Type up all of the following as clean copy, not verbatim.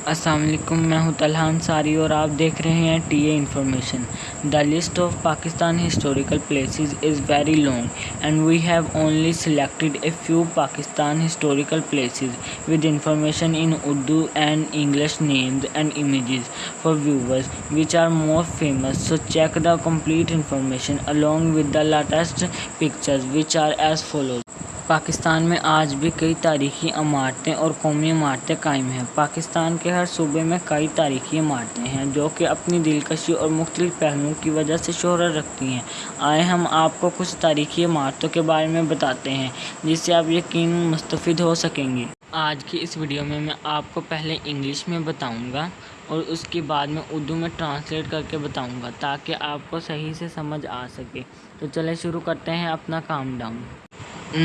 अस्सलाम वालेकुम, मैं हूं तलहा अंसारी और आप देख रहे हैं TA information. The list of Pakistan historical places is very long and we have only selected a few Pakistan historical places with information in Urdu and English names and images for viewers which are more famous. So check the complete information along with the latest pictures which are as follows. Pakistan में आज भी कई तारीखी इमारतें और कौमी इमारतें कायम हैं। पाकिस्तान के हर सूबे में कई तारीखी इमारतें हैं जो कि अपनी दिलकशी और मुख्तलिफ पहलुओं की वजह से शोहरत रखती हैं। आए हम आपको कुछ तारीखी इमारतों के बारे में बताते हैं जिससे आप यकीनन मुस्तफ़िद हो सकेंगे। आज की इस वीडियो में मैं आपको पहले इंग्लिश में बताऊँगा और उसके बाद में उर्दू में ट्रांसलेट करके बताऊँगा ताकि आपको सही से समझ आ सके। तो चले शुरू करते हैं अपना calm down.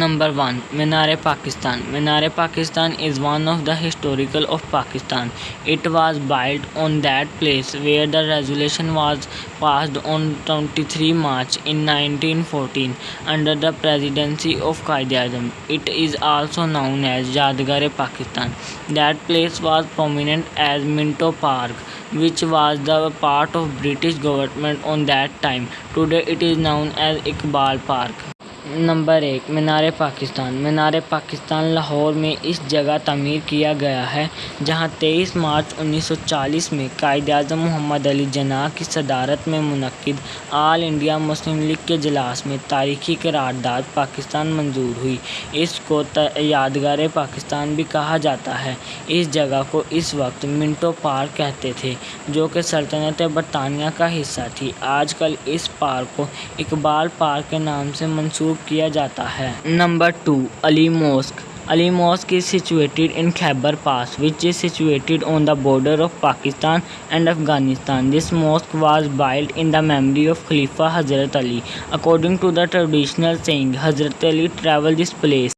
Number 1. Minar Pakistan. Minar Pakistan is one of the historical of Pakistan. It was built on that place where the resolution was passed on 23 March in 1914 under the presidency of Quaid-e-Azam. It is also known as Yadgar-e-Pakistan. That place was prominent as Minto Park, which was the part of British government on that time. Today it is known as Iqbal Park. Number 1. मीनार पाकिस्तान. मीनार पाकिस्तान लाहौर में इस जगह तमीर किया गया है जहां 23 मार्च 1940 में कायद-ए-आज़म मोहम्मद अली जिन्नाह की सदारत में मुनक्किद आल इंडिया मुस्लिम लीग के इजलास में तारीखी करारदाद पाकिस्तान मंजूर हुई। इसको यादगार पाकिस्तान भी कहा जाता है। इस जगह को इस वक्त मिंटो पार्क कहते थे जो कि सल्तनत बरतानिया का हिस्सा थी। आजकल इस पार्क को इकबाल पार्क के नाम से मंसूब किया जाता है। Number 2. Ali mosque. Ali Mosque is situated in Khyber Pass, which is situated on the border of Pakistan and Afghanistan. This mosque was built in the memory of Khalifa Hazrat Ali. According to the traditional saying, Hazrat Ali traveled this place.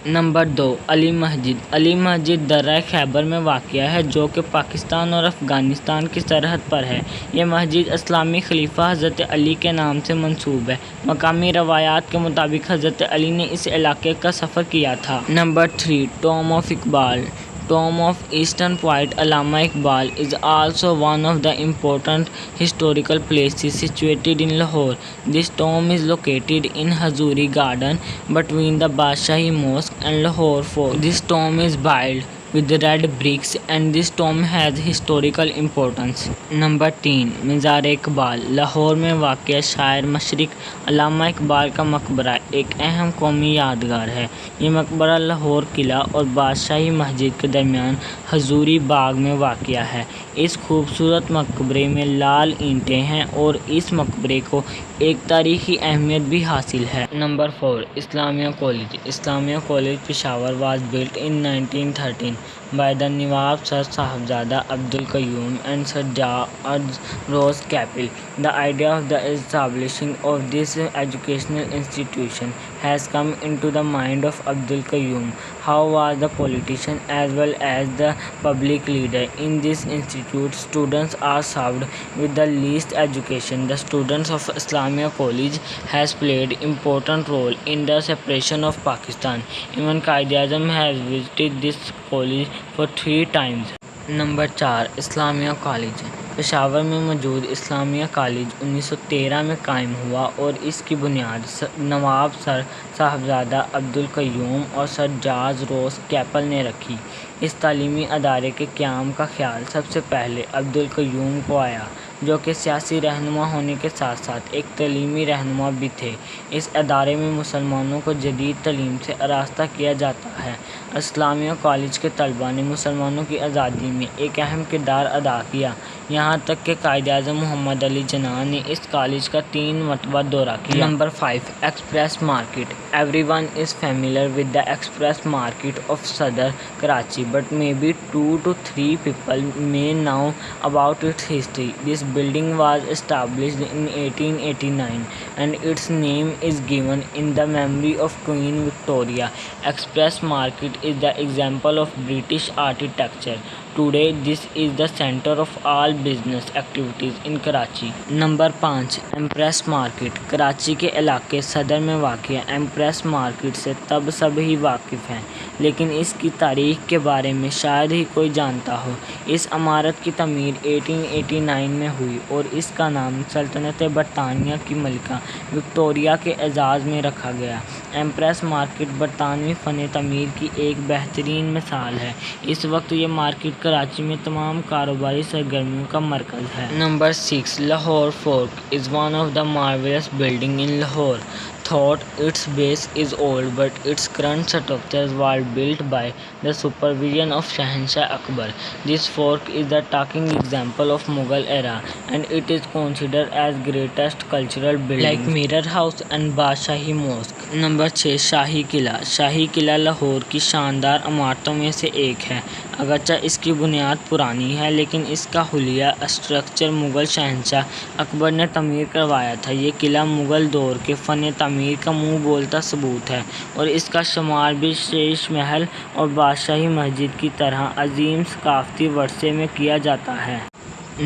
Number 2. Ali मस्जिद. अली मस्जिद दर्रा खैबर में वाक़या है जो कि पाकिस्तान और अफ़गानिस्तान की सरहद पर है। यह मस्जिद इस्लामी खलीफा हज़रत अली के नाम से मंसूब है। मकामी रवायात के मुताबिक हज़रत अली ने इस इलाके का सफ़र किया था। Number 3. Tom of Iqbal. Tomb of Eastern Poet Allama Iqbal is also one of the important historical places situated in Lahore. This tomb is located in Hazuri Garden between the Badshahi Mosque and Lahore Fort. This tomb is built with red bricks and this tomb has historical importance. Number 3. मज़ार इकबाल. लाहौर में वाक़या शायर मशरिक अल्लामा इकबाल का मकबरा एक अहम कौमी यादगार है। ये मकबरा लाहौर किला और बादशाही मस्जिद के दरमियान हजूरी बाग में वाक़या है। इस खूबसूरत मकबरे में लाल ईंटें हैं और इस मकबरे को एक तारीख़ी अहमियत भी हासिल है। Number 4. Islamia college. Islamia college Peshawar was built in 1913 by the Nawab Sir Sahibzada Abdul Qayyum and Sir George Rose Capel. The idea of the establishing of this educational institution has come into the mind of Abdul Qayyum, who was the politician as well as the public leader. In this institute, students are served with the least education. The students of Islamia College has played important role in the separation of Pakistan. Even Quaid-e-Azam has visited this college for 3 times. Number 4. Islamia college. Peshawar में मौजूद Islamia college 1913 में कायम हुआ और इसकी बुनियाद नवाब sir साहबजादा Abdul Qayyum और sir George रोस कैपल ने रखी। इस तालीमी अदारे के क़याम का ख्याल सबसे पहले अब्दुल क़य्यूम को आया जो कि सियासी रहनुमा होने के साथ साथ एक तलीमी रहनुमा भी थे। इस अदारे में मुसलमानों को जदीद तलीम से आरास्ता किया जाता है। इस्लामिया कॉलेज के तलबा ने मुसलमानों की आज़ादी में एक अहम किरदार अदा किया। यहाँ तक कि कायद-ए-आज़म मोहम्मद अली जिन्नाह ने इस कॉलेज का 3 मरतबा दौरा किया। Number 5. Express market. Everyone is familiar with the express market of Saddar Karachi but may be 2 to 3 people may know about its history. This building was established in 1889 and its name is given in the memory of Queen Victoria. Express Market is the example of British architecture Today, this is the center of all business activities in Karachi. Number 5 empress market. Karachi के इलाके सदर में वाक़या empress market से तब सभी वाकिफ़ हैं, लेकिन इसकी तारीख़ के बारे में शायद ही कोई जानता हो। इस इमारत की तमीर 1889 में हुई और इसका नाम सल्तनत बरतानिया की मलिका विक्टोरिया के एजाज़ में रखा गया। एम्प्रेस मार्केट बरतानवी फ़न तमीर की एक बेहतरीन मिसाल है। इस वक्त ये मार्केट कराची में तमाम कारोबारी सरगर्मियों का मरकज़ है। Number 6 Lahore fort is one of the marvellous building in Lahore. Thought its base is old, but its current structures were built by the supervision of Shahanshah Akbar. This fort is the talking example of Mughal era, and it is considered as greatest cultural building like Mirror House and Badshahi Mosque. Number 6 शाही किला। शाही किला लाहौर की शानदार इमारतों में से एक है। अगरचे इसकी बुनियाद पुरानी है, लेकिन इसका हुलिया स्ट्रक्चर मुग़ल शहंशाह अकबर ने तमीर करवाया था। ये किला मुग़ल दौर के फ़न तमीर का मुँह बोलता सबूत है और इसका शुमार भी शेष महल और बादशाही मस्जिद की तरह अजीम सकाफ़ती वर्से में किया जाता है।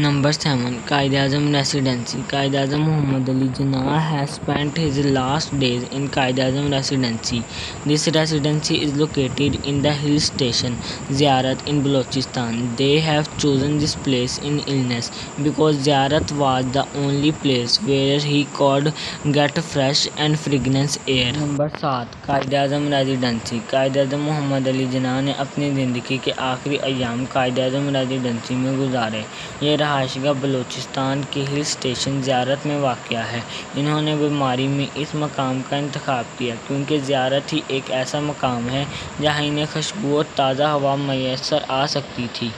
Number 7 Quaid-e-Azam Residency. Quaid-e-Azam Muhammad Ali Jinnah has spent his last days in Quaid-e-Azam Residency. This residency is located in the hill station Ziyarat in Balochistan. They have chosen this place in illness because Ziyarat was the only place where he could get fresh and fragrant air. Number 7 Quaid-e-Azam Residency. Quaid-e-Azam Muhammad Ali Jinnah ने अपनी ज़िंदगी के आखिरी अय्याम Quaid-e-Azam Residency में गुजारे। ये रहायशगाह बलूचिस्तान के hill station ज़ियारत में वाक़या है। इन्होंने बीमारी में इस मकाम का इंतखाब किया क्योंकि ज़ियारत ही एक ऐसा मकाम है जहाँ इन्हें खुशबू और ताज़ा हवा मैसर आ सकती थी।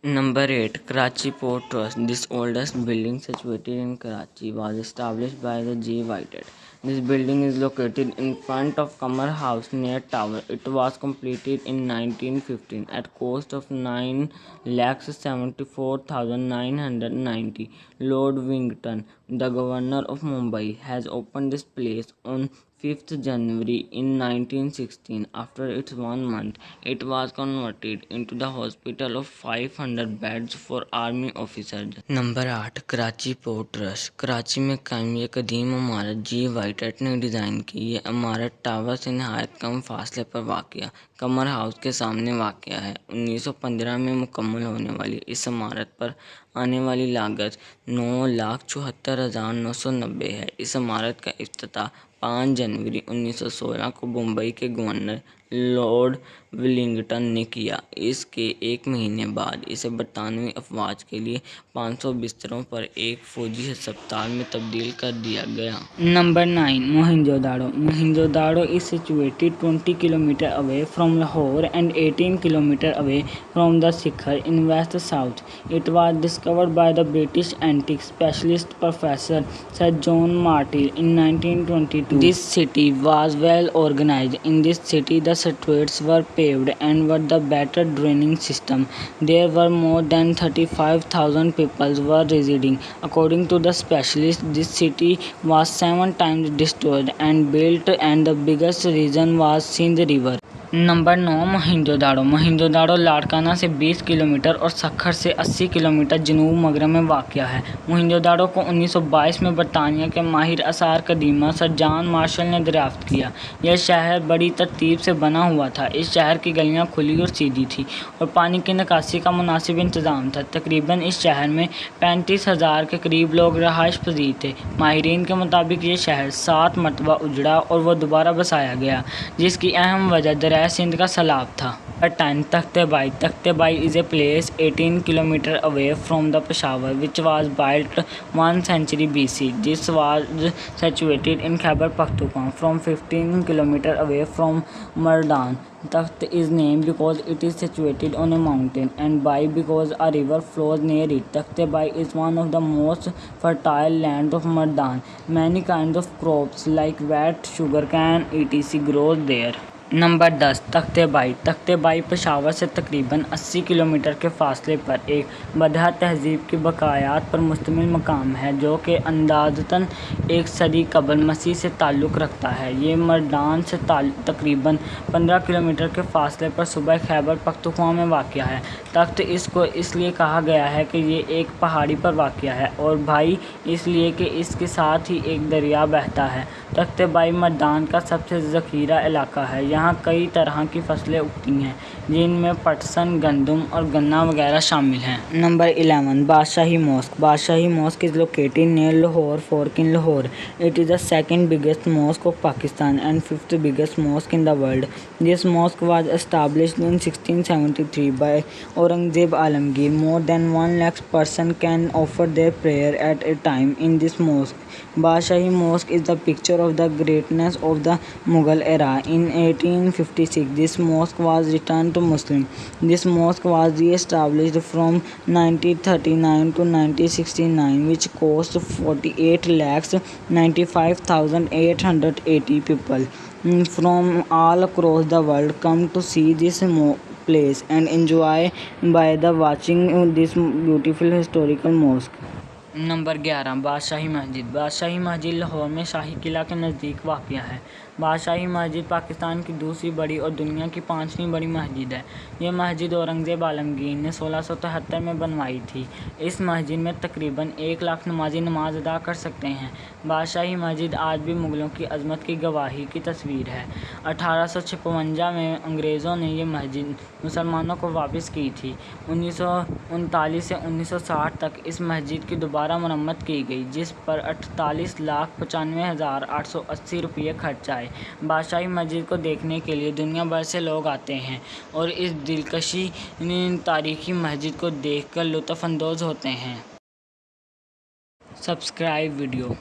Number 8 Karachi Port Trust. This oldest building situated in Karachi was established by the G. Whitehead. This building is located in front of Qamar House near Tower. It was completed in 1915 at cost of 9,74,990. Lord Wington, the Governor of Mumbai, has opened this place on 5th January in 1916. After its 1 month, it was converted into the hospital of 500 beds for army officers. Number 8 Karachi port trust. Karachi में कायम ये कदीम इमारत जी वाइटेड ने design की। ये इमारत tower से नहायत कम फासले पर वाक़या कमर हाउस के सामने वाक़या है। 1915 में मुकम्मल होने वाली इस इमारत पर आने वाली लागत 9,74,990 है। इस इमारत का इफ्तिताह 5 जनवरी 1916 को मुंबई के गवर्नर लॉर्ड विलिंगटन ने किया। इसके एक महीने बाद इसे बरतानवी अफवाज के लिए 500 बिस्तरों पर एक फ़ौजी अस्पताल में तब्दील कर दिया गया। Number 9 Mohenjodaro. Mohenjodaro is situated 20 kilometers away from Lahore and 18 kilometers away from the Sikar in west south. It was discovered by the British antique specialist Professor Sir John Martin in 1922. This city was well organized. In this city, the streets were paved and were the better draining system. There were more than 35,000 people were residing. According to the specialist, this city was 7 times destroyed and built, and the biggest reason was Sindh River. Number 9 Mohenjodaro. Mohenjodaro Larkana से 20 kilometre और सखर से 80 kilometre जनूब मगरब में वाक़या है। मोहनजोदाड़ो को 1922 में बरतानिया के माहिर आसार कदीमा सर जॉन मार्शल ने दरियाफ्त किया। यह शहर बड़ी तरतीब से बना हुआ था। इस शहर की गलियाँ खुली और सीधी थी और पानी की निकासी का मुनासिब इंतज़ाम था। तकरीबन इस शहर में 35,000 के करीब लोग रहायश पजीर थे। माहिरीन के मुताबिक ये शहर 7 मरतबा उजड़ा और वह दोबारा बसाया गया, जिसकी अहम वजह दरिया सिंध का सैलाब था। 10 Takhtbai. तख्तेबाई is a place 18 kilometers away from the Peshawar, which was built 1 century BC. This was situated in Khyber Pakhtunkhwa, from 15 kilometers away from Mardan. Takht is named because it is situated on a mountain, and Bai because a river flows near it. Takhtabai is one of the most fertile lands of Mardan. Many kinds of crops like wheat, sugarcane, etc. grows there. Number 10 Takhtbai. Takhtbai Peshawar से तकरीबन 80 kilometre के फासले पर एक बदहा तहज़ीब की बकायात पर मुश्तमिल मकाम है जो कि अंदाज़तन एक सदी कबल मसीह से ताल्लुक़ रखता है। ये मर्दान से तकरीबन 15 किलोमीटर के फासले पर सूबा खैबर पख्तूनख्वा में वाक़या है। तख्त इसको इसलिए कहा गया है कि ये एक पहाड़ी पर वाक़या है और बाई इसलिए कि इसके साथ ही एक दरिया बहता है। तख्तेबाई मर्दान का सबसे ज़ख़ीरा इलाका है। यहाँ कई तरह की फसलें उगती हैं जिनमें पटसन, गंदम और गन्ना वगैरह शामिल हैं। Number 11 Badshahi mosque. Badshahi mosque is located near Lahore fort in Lahore. It is the second biggest mosque of Pakistan and fifth biggest mosque in the world. This mosque was established in 1673 by Aurangzeb Alamgir. More than 1 lakh person can offer their prayer at a time in this mosque. Badshahi Mosque is the picture of the greatness of the Mughal era. In 1856, this mosque was returned to Muslim. This mosque was re-established from 1939 to 1969, which cost 48 lakhs 95,880 people from all across the world come to see this place and enjoy by the watching this beautiful historical mosque. Number 11 बादशाही मस्जिद। बादशाही मस्जिद लाहौर में शाही किला के नज़दीक वाक़या है। बादशाही मस्जिद पाकिस्तान की दूसरी बड़ी और दुनिया की 5वीं बड़ी मस्जिद है। यह मस्जिद औरंगज़ेब आलमगीर ने 1673 में बनवाई थी। इस मस्जिद में तकरीबन 1 लाख नमाजी नमाज अदा कर सकते हैं। बादशाही मस्जिद आज भी मुग़लों की अज़मत की गवाही की तस्वीर है। 1856 में अंग्रेज़ों ने यह मस्जिद मुसलमानों को वापस की थी। 1939 से 1960 तक इस मस्जिद की दोबारा मरम्मत की गई जिस पर 48,95,880 रुपये खर्च आए। बादशाही मस्जिद को देखने के लिए दुनिया भर से लोग आते हैं और इस दिलकशी तारीख़ी मस्जिद को देखकर लुत्फ़ अंदोज़ होते हैं। Subscribe video.